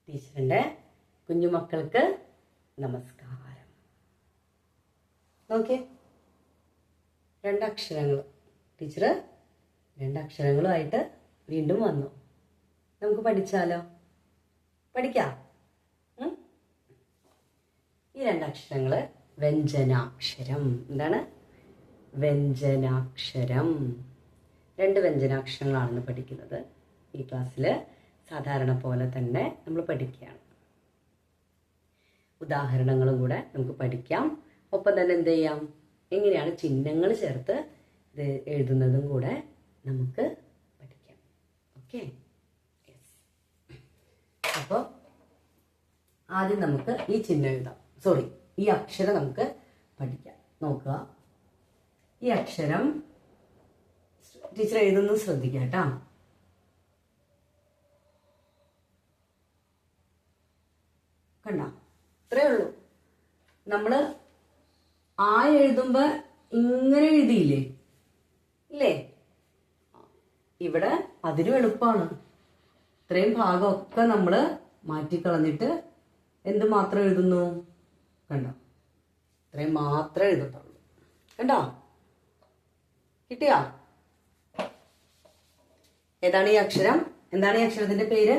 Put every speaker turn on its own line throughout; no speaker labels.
ടീച്ചറിൻ്റെ കുഞ്ഞുമക്കൾക്ക് നമസ്കാരം. നോക്കിയേ, രണ്ടക്ഷരങ്ങൾ. ടീച്ചർ രണ്ടക്ഷരങ്ങളുമായിട്ട് വീണ്ടും വന്നു. നമുക്ക് പഠിച്ചാലോ? പഠിക്കാം. ഈ രണ്ടക്ഷരങ്ങൾ വ്യഞ്ജനാക്ഷരം. എന്താണ്? വ്യഞ്ജനാക്ഷരം. രണ്ട് വ്യഞ്ജനാക്ഷരങ്ങളാണെന്ന് പഠിക്കുന്നത്. ഈ ക്ലാസ്സിൽ സാധാരണ പോലെ തന്നെ നമ്മൾ പഠിക്കുകയാണ്. ഉദാഹരണങ്ങളും കൂടെ നമുക്ക് പഠിക്കാം. ഒപ്പം തന്നെ എന്ത് ചെയ്യാം, എങ്ങനെയാണ് ചിഹ്നങ്ങൾ ചേർത്ത് ഇത് എഴുതുന്നതും കൂടെ നമുക്ക് പഠിക്കാം. ഓക്കെ, അപ്പോൾ ആദ്യം നമുക്ക് ഈ ചിഹ്നം എഴുതാം. ഈ അക്ഷരം നമുക്ക് പഠിക്കാം. നോക്കുക, ഈ അക്ഷരം ടീച്ചർ എഴുതുന്നത് ശ്രദ്ധിക്കാം കേട്ടോ. കണ്ട, ഇത്രയേ ഉള്ളൂ. നമ്മൾ ആ എഴുതുമ്പോ ഇങ്ങനെ എഴുതിയില്ലേ? ഇല്ലേ? ഇവിടെ അതിനും എളുപ്പമാണ്. ഇത്രയും ഭാഗമൊക്കെ നമ്മൾ മാറ്റിക്കളഞ്ഞിട്ട് എന്ത് മാത്രം എഴുതുന്നു? കണ്ടോ, ഇത്രയും മാത്രമേ എഴുതത്തുള്ളൂ. കണ്ടോ, കിട്ടിയോ? ഏതാണ് ഈ അക്ഷരം? എന്താണ് ഈ അക്ഷരത്തിന്റെ പേര്?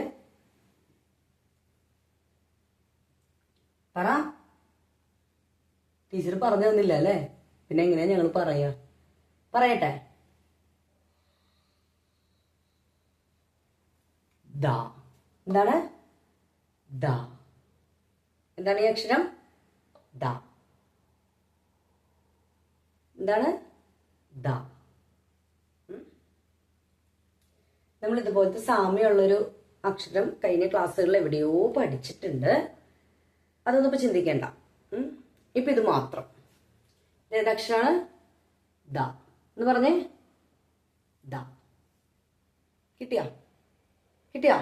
പറ. ടീച്ചർ പറഞ്ഞു തന്നില്ല അല്ലേ? പിന്നെ എങ്ങനെയാ ഞങ്ങൾ പറയാ? പറയട്ടെ. ദ. എന്താണ്? ദ. എന്താണ് ഈ അക്ഷരം? ദ. എന്താണ്? ദ. നമ്മൾ ഇതുപോലത്തെ സാമ്യമുള്ളൊരു അക്ഷരം കഴിഞ്ഞ ക്ലാസ്സുകളിൽ എവിടെയോ പഠിച്ചിട്ടുണ്ട്. അതൊന്നും ഇപ്പൊ ചിന്തിക്കേണ്ട. ഇപ്പൊ ഇത് മാത്രം. ഏതക്ഷരാണ്? ദ എന്ന് പറഞ്ഞേ. ദ. കിട്ടിയാ? കിട്ടിയാ?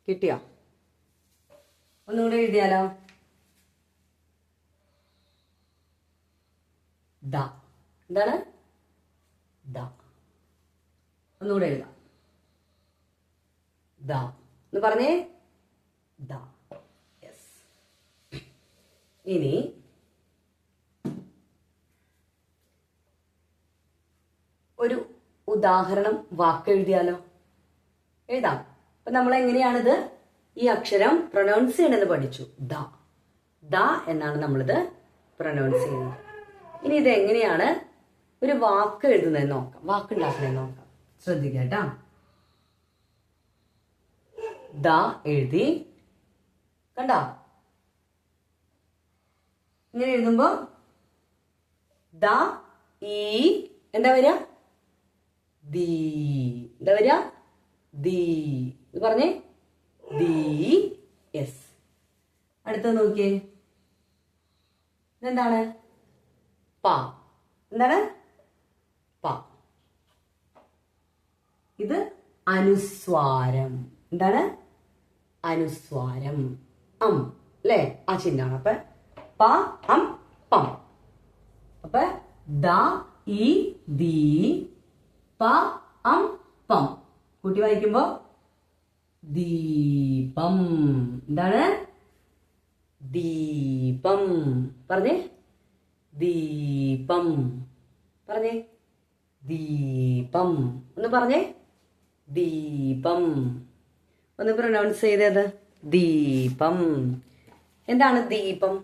കിട്ടിയാ? ഒന്നുകൂടെ എഴുതിയാലോ? ദ. എന്താണ്? ദ. ഒന്നുകൂടെ എഴുതാം. ദ എന്ന് പറഞ്ഞേ. ദ. യെസ്. ഇനി ഒരു ഉദാഹരണം വാക്ക് എഴുതിയാലോ? എഴുതാം. അപ്പൊ നമ്മൾ എങ്ങനെയാണിത് ഈ അക്ഷരം പ്രൊനൗൺസ് ചെയ്യണമെന്ന് പഠിച്ചു. ദ. ദ എന്നാണ് നമ്മളിത് പ്രൊനൗൺസ് ചെയ്യുന്നത്. ഇനി ഇത് എങ്ങനെയാണ് ഒരു വാക്ക് എഴുതുന്നത് നോക്കാം. വാക്കുണ്ടാക്കുന്നത് നോക്കാം. ശ്രദ്ധിക്കാം കേട്ടാ. ദ എഴുതി. കണ്ടോ? ഇങ്ങനെ എഴുതുമ്പോ ദ ഈ എന്താ വരിക? ദീ. എന്താ വരിക? ദീ. ഇത് പറഞ്ഞേ. ദീ. യെസ്. അടുത്തത് നോക്കിയേ. ഇതെന്താണ്? പ. എന്താണ്? പ. ഇത് അനുസ്വാരം. എന്താണ്? അനുസ്വാരം. അല്ലേ? ആ ചിഹ്നമാണ്. അപ്പൊ പ അം പം. അപ്പൊ ദ ഈ ദീ പ അം പം കൂട്ടി വായിക്കുമ്പോ ദീപം. എന്താണ്? ദീപം. പറഞ്ഞേ. ദീപം. പറഞ്ഞേ. ദീപം. ഒന്ന് പറഞ്ഞേ. ദീപം. ഒന്ന് പ്രൊനൗൺസ് ചെയ്തത്. ദീപം. എന്താണ് ദീപം?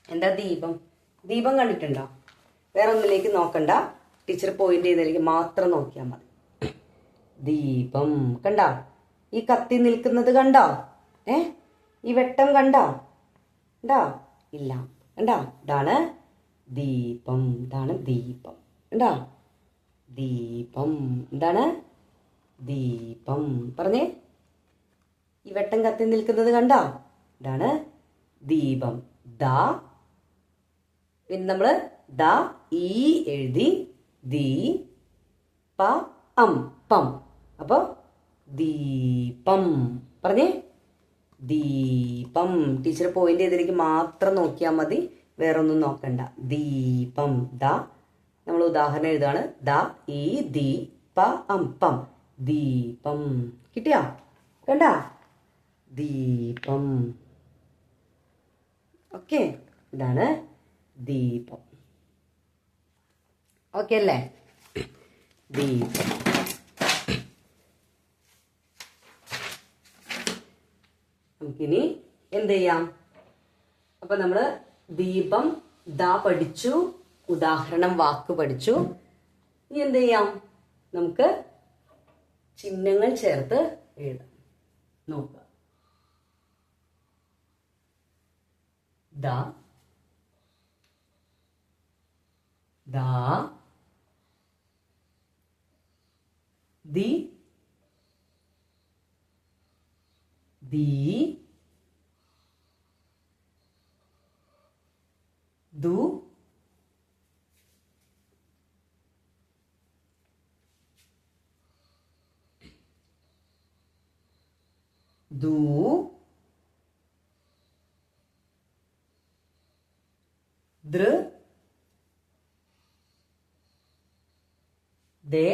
എന്താ ദീപം? ദീപം കണ്ടിട്ടുണ്ടോ? വേറെ ഒന്നിലേക്ക് നോക്കണ്ട. ടീച്ചർ പോയിന്റ് ചെയ്തതിലേക്ക് മാത്രം നോക്കിയാൽ മതി. ദീപം. കണ്ടോ? ഈ കത്തി നിൽക്കുന്നത് കണ്ടോ? ഈ വെട്ടം കണ്ടോ? കണ്ടോ? ഇല്ല. കണ്ടോ? ഇതാണ് ദീപം. ഇതാണ് ദീപം. കണ്ടോ? ദീപം. എന്താണ്? ദീപം. പറഞ്ഞേ. ഈ വെട്ടം കത്തി നിൽക്കുന്നത് കണ്ടോ? ഇതാണ് ദീപം. ദ. പിന്നെ നമ്മള് ദ ഈ എഴുതി. ദീ പ അം പം. അപ്പൊ ദീപം. പറഞ്ഞേ. ദീപം. ടീച്ചർ പോയിന്റ് ചെയ്തതിലേക്ക് മാത്രം നോക്കിയാൽ മതി. വേറൊന്നും നോക്കണ്ട. ദീപം. ദ നമ്മൾ ഉദാഹരണം എഴുതാണ്. ദ ഈ ദീ പ അം പം. ദീപം. കിട്ടിയാ? കണ്ട? ദീപം. ഓക്കെ, ഇതാണ് ദീപം. ഓക്കെ അല്ലേ? ദീപം. നമുക്കിനി എന്ത് ചെയ്യാം? അപ്പൊ നമ്മള് ദീപം ദാ പഠിച്ചു, ഉദാഹരണം വാക്ക് പഠിച്ചു. ഇനി എന്ത് ചെയ്യാം? നമുക്ക് ചിഹ്നങ്ങൾ ചേർത്ത് എഴുതാം. നോക്കുക. ദാ ദാ ദി ദീ ദു ദൂ ദൃ ദേ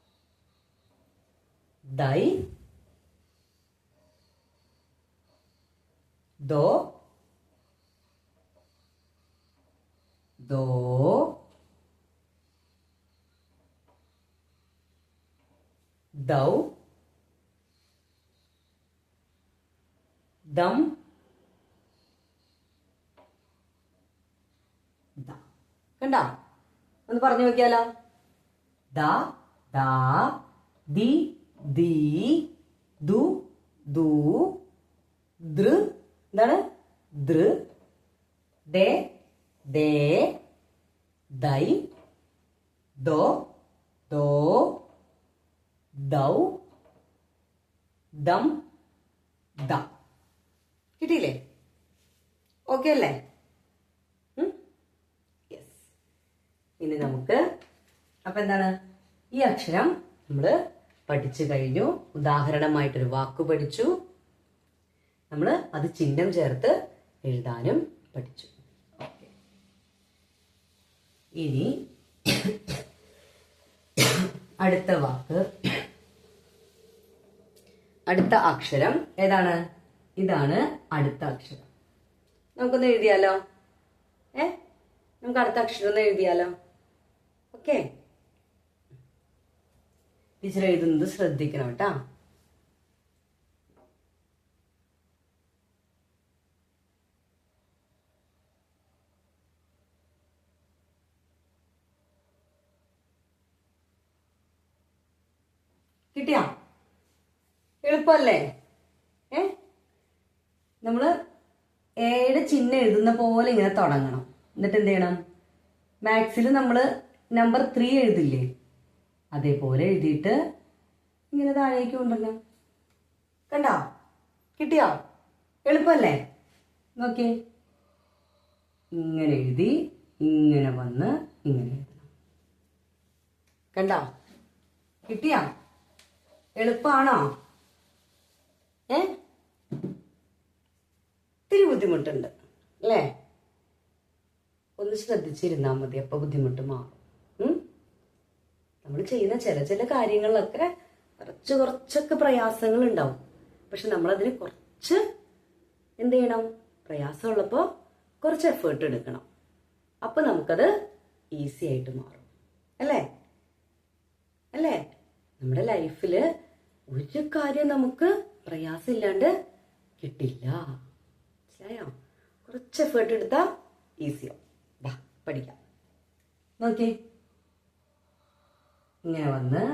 ദേ ദൈ ദോ ദോ ദൗ ദം ദ. കണ്ടോ? ഒന്ന് പറഞ്ഞു നോക്കിയാലോ. ദ ദാ ദി ദീ ദു ദൂ ദൃ എന്താണ്? ദൃ ദേ ദേ ദൈ ദോ ദോ ദൗ ദം ദ. കിട്ടിയില്ലേ? ഓക്കെ അല്ലേ? യെസ്. ഇനി നമുക്ക് അപ്പൊ എന്താണ്? ഈ അക്ഷരം നമ്മൾ പഠിച്ചു കഴിഞ്ഞു. ഉദാഹരണമായിട്ടൊരു വാക്ക് പഠിച്ചു. നമ്മൾ അത് ചിഹ്നം ചേർത്ത് എഴുതാനും പഠിച്ചു. ഓക്കെ. ഇനി അടുത്ത വാക്ക്, അടുത്ത അക്ഷരം ഏതാണ്? ഇതാണ് അടുത്ത അക്ഷരം. നമുക്കൊന്ന് എഴുതിയാലോ? നമുക്ക് അടുത്ത അക്ഷരം ഒന്ന് എഴുതിയാലോ? ഓക്കെ. ടീച്ചർ എഴുതുന്നത് ശ്രദ്ധിക്കണം കേട്ടാ. കിട്ടിയാ? എളുപ്പല്ലേ? നമ്മള് എയുടെ ചിഹ്നം എഴുതുന്ന പോലെ ഇങ്ങനെ തുടങ്ങണം. എന്നിട്ട് എന്ത് ചെയ്യണം? മാത്സിൽ നമ്മള് നമ്പർ 3 എഴുതില്ലേ, അതേപോലെ എഴുതിയിട്ട് ഇങ്ങനെ താഴേക്ക് കൊണ്ടുവരണം. കണ്ടോ? കിട്ടിയോ? എളുപ്പല്ലേ? നോക്കിയേ. ഇങ്ങനെ എഴുതി ഇങ്ങനെ വന്ന് ഇങ്ങനെ എഴുതണം. കണ്ടോ? കിട്ടിയാ? എളുപ്പാണോ? ഇത്തിരി ബുദ്ധിമുട്ടുണ്ട് അല്ലേ? ഒന്ന് ശ്രദ്ധിച്ചിരുന്നാ മതി, അപ്പൊ ബുദ്ധിമുട്ട് മാറും. നമ്മൾ ചെയ്യുന്ന ചില ചില കാര്യങ്ങളിലൊക്കെ കുറച്ചൊക്കെ പ്രയാസങ്ങൾ ഉണ്ടാവും. പക്ഷെ നമ്മളതിന് കുറച്ച് എന്ത് ചെയ്യണം? പ്രയാസമുള്ളപ്പോ കുറച്ച് എഫേർട്ട് എടുക്കണം. അപ്പൊ നമുക്കത് ഈസി ആയിട്ട് മാറും. അല്ലേ? അല്ലേ? നമ്മുടെ ലൈഫില് ഒരു കാര്യം നമുക്ക് പ്രയാസമില്ലാണ്ട് കിട്ടില്ല. മനസ്സിലായോ? കുറച്ച് എഫേർട്ട് എടുത്താ ഈസിയാവും. വാ പഠിക്കാം. നോക്കി. ഇങ്ങനെ വന്ന്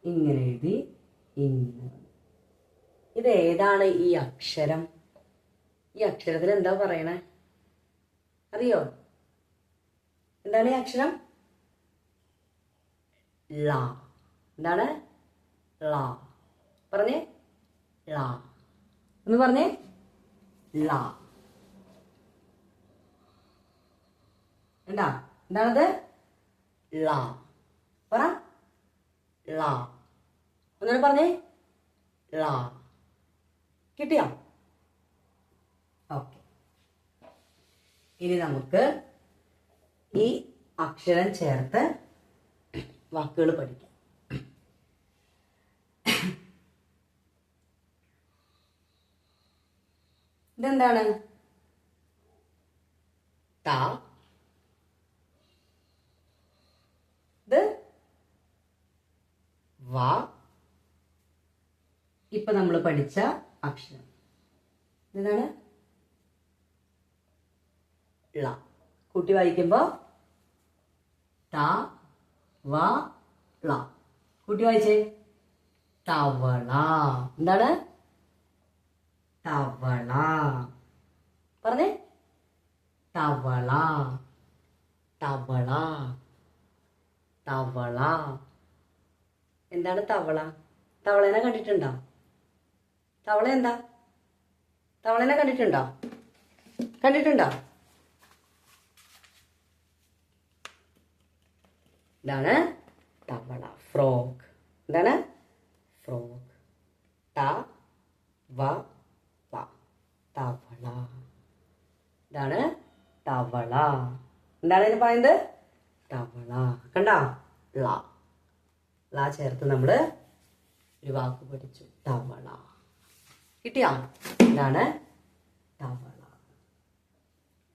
ഇങ്ങനെ എഴുതി ഇങ്ങനെ. ഇത് ഏതാണ് ഈ അക്ഷരം? ഈ അക്ഷരത്തിന് എന്താ പറയണേ? അറിയോ? എന്താണ് ഈ അക്ഷരം? ല. എന്താണ്? ല. പറഞ്ഞേ. ല. ഒന്ന് പറഞ്ഞേ. ല. എന്താ? എന്താണത്? ല. പറ. ല. ഒന്നുകൂടെ പറഞ്ഞേ. ല. കിട്ടിയോ? ഓക്കെ, ഇനി നമുക്ക് ഈ അക്ഷരം ചേർത്ത് വാക്കുകൾ പഠിക്കാം. ഇതെന്താണ്? ത. ഇത് വ. ഇപ്പൊ നമ്മൾ പഠിച്ച അക്ഷരം എന്താണ്? ള. കൂട്ടി വായിക്കുമ്പോ ത വ ള. കൂട്ടി വായിച്ചേ. തവള. എന്താണ്? തവള. പറഞ്ഞേ. തവള, തവള, തവള. എന്താണ് തവള? തവളേനെ കണ്ടിട്ടുണ്ടോ? തവള എന്താ? തവളേനെ കണ്ടിട്ടുണ്ടോ? കണ്ടിട്ടുണ്ടോ? ഇതാണ് തവള. ഫ്രോഗ്. എന്താണ്? ഫ്രോഗ്. ത വ വ. തവള. ഇതാണ് തവള. എന്താണ് ഇതിന് പറയുന്നത്? തവള. കണ്ടോ? ള. ള ചേർത്ത് നമ്മള് ഒരു വാക്ക് പഠിച്ചു. തവള. കിട്ടിയോ? ഇതാണ് തവള.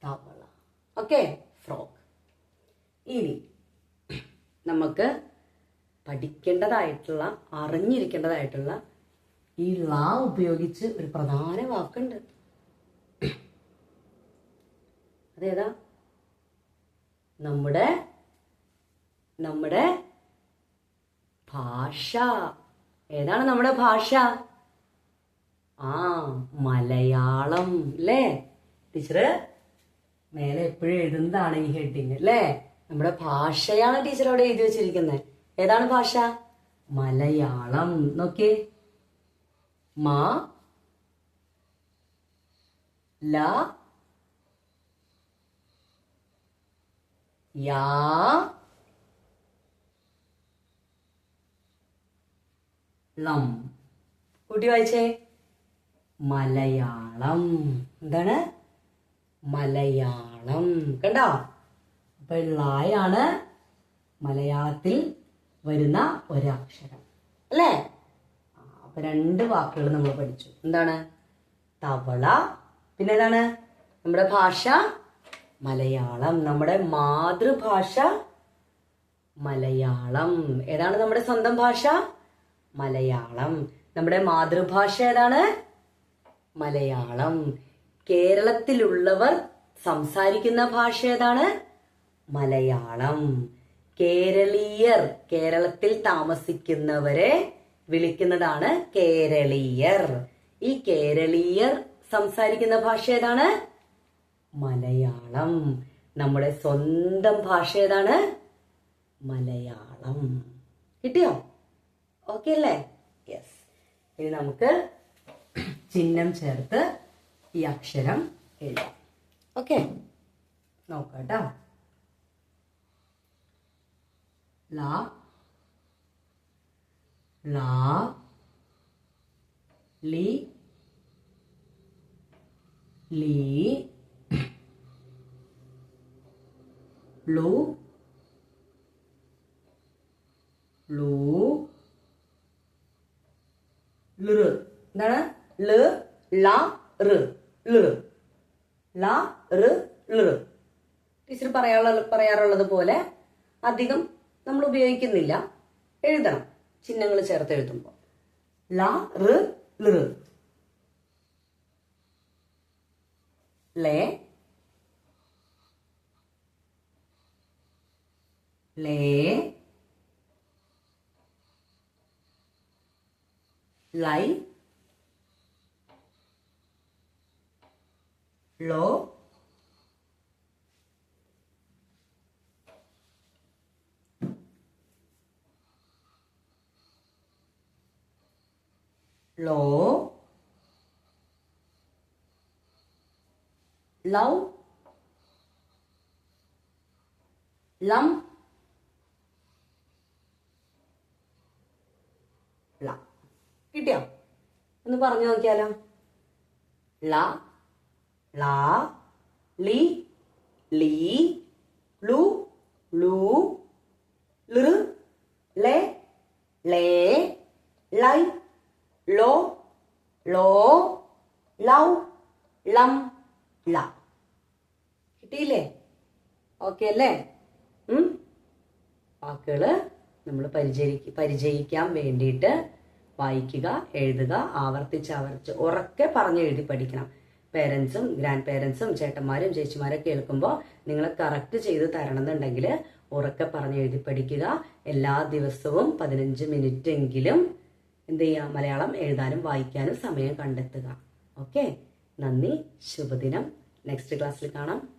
തവള. Okay, frog. ഇനി നമുക്ക് പഠിക്കേണ്ടതായിട്ടുള്ള, അറിഞ്ഞിരിക്കേണ്ടതായിട്ടുള്ള ഈ ള ഉപയോഗിച്ച് ഒരു പ്രധാന വാക്കുണ്ട്. അതേതാ? നമ്മുടെ നമ്മുടെ ഭാഷ. ഏതാണ് നമ്മുടെ ഭാഷ? മലയാളം അല്ലേ? ടീച്ചറ് മേലെ എപ്പോഴും എഴുതുന്നതാണ് ഈ ഹെഡിങ് അല്ലേ? നമ്മുടെ ഭാഷയാണ് ടീച്ചർ അവിടെ എഴുതി വെച്ചിരിക്കുന്നത്. ഏതാണ് ഭാഷ? മലയാളം. നോക്കിയേ. മ ല യാ ലം. കൂട്ടി വായിച്ചേ. മലയാളം. എന്താണ്? മലയാളം. കണ്ടോ? അപ്പൊ ളായാണ് മലയാളത്തിൽ വരുന്ന ഒരക്ഷരം അല്ലേ? അപ്പൊ രണ്ട് വാക്കുകൾ നമ്മൾ പഠിച്ചു. എന്താണ്? തവള. പിന്നെ ഏതാണ്? നമ്മുടെ ഭാഷ മലയാളം. നമ്മുടെ മാതൃഭാഷ മലയാളം. ഏതാണ് നമ്മുടെ സ്വന്തം ഭാഷ? മലയാളം. നമ്മുടെ മാതൃഭാഷ ഏതാണ്? മലയാളം. കേരളത്തിലുള്ളവർ സംസാരിക്കുന്ന ഭാഷ ഏതാണ്? മലയാളം. കേരളീയർ, കേരളത്തിൽ താമസിക്കുന്നവരെ വിളിക്കുന്നതാണ് കേരളീയർ. ഈ കേരളീയർ സംസാരിക്കുന്ന ഭാഷ ഏതാണ്? മലയാളം. നമ്മുടെ സ്വന്തം ഭാഷ ഏതാണ്? മലയാളം. കിട്ടിയോ? ഓക്കെ അല്ലേ? യെസ്. ഇനി നമുക്ക് ചിഹ്നം ചേർത്ത് ഈ അക്ഷരം എഴുതാം. ഓക്കെ, നോക്കാട്ടോ. ല ല ലി ലീ ലു ലൂ ല്. എന്താണ്? ല് ല റ്. ല് ല റ് ല്. ടീച്ചർ പറയാറുള്ളത് പോലെ അധികം നമ്മൾ ഉപയോഗിക്കുന്നില്ല. എഴുതണം ചിഹ്നങ്ങൾ ചേർത്ത് എഴുതുമ്പോൾ. ല റ് ല്. ലേ ലേ ലൈ ലോ ലോ ലൗ ലം ല. കിട്ടിയോ? ഒന്ന് പറഞ്ഞു നോക്കിയാലോ. ല ള, ലി, ലീ, ളു, ലൂ, ലൃ, ലെ, ലേ, ലൈ, ലോ, ലോ, ലൗ, ളം, ള. കിട്ടിയില്ലേ? ഓക്കെ അല്ലേ? വാക്കുകള് നമ്മൾ പരിചയിക്കാൻ വേണ്ടിയിട്ട് വായിക്കുക, എഴുതുക, ആവർത്തിച്ച് ഉറക്കെ പറഞ്ഞ് എഴുതി പഠിക്കണം. പേരൻസും ഗ്രാൻഡ് പേരൻസും ചേട്ടന്മാരും ചേച്ചിമാരും കേൾക്കുമ്പോൾ നിങ്ങൾ കറക്റ്റ് ചെയ്ത് തരണം എന്നുണ്ടെങ്കിൽ ഉറക്കെ പറഞ്ഞ് എഴുതി പഠിക്കുക. എല്ലാ ദിവസവും 15 മിനിറ്റ് എങ്കിലും എന്ത് ചെയ്യുക, മലയാളം എഴുതാനും വായിക്കാനും സമയം കണ്ടെത്തുക. ഓക്കെ, നന്ദി, ശുഭദിനം. നെക്സ്റ്റ് ക്ലാസ്സിൽ കാണാം.